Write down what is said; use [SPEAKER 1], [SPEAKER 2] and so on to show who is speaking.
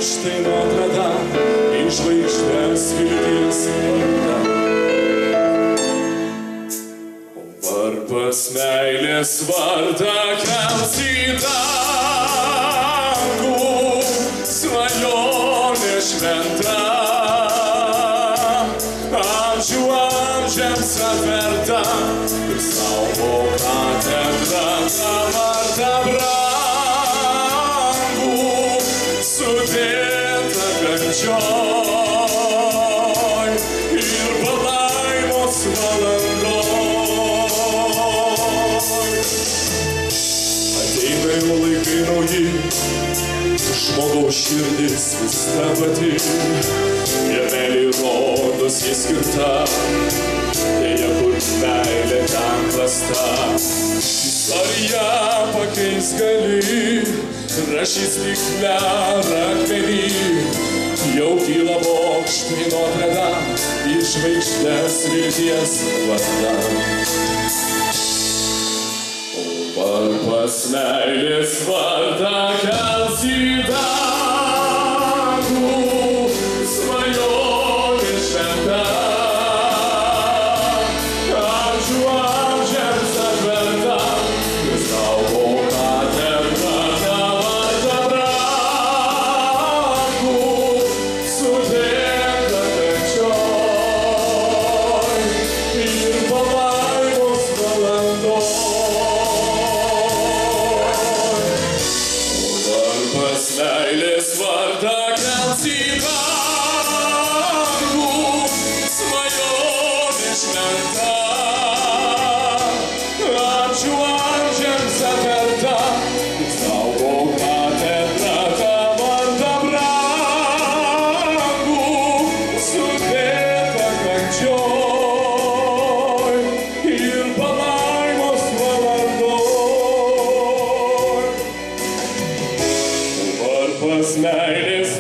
[SPEAKER 1] bokštai Notre Dame, į žvaigždės vilties vardą. Varpas meilės vardą kels į dangų, svajonė šventa, amžių amžiams atverta, ir savo katedrą tą vardą brangų, sudėta kančioj ir palaimos valandoj. Ateina jau laikai nauji, žmogaus širdis vis ta pati, vienelį rodos jis skirta, dėja kur meilė ten klasta. Istoriją pakeis gali, rašys stikle akmenį, jau kyla bokštai Notre Dame, į žvaigždės vilties vardą. Varpas meilės vardą kels į dangų, svajonė šventa, amžių amžiams atverta, ir savo katedrą tą vardą brangų, sudėta kančioj ir palaimos valandoj. Meilės vardą kels į dangų, svajonė šventa, amžių amžiams atverta, ir savo katedrą tą vardą brangų, sudėta kančioj ir palaimos valandoj. Varpas meilės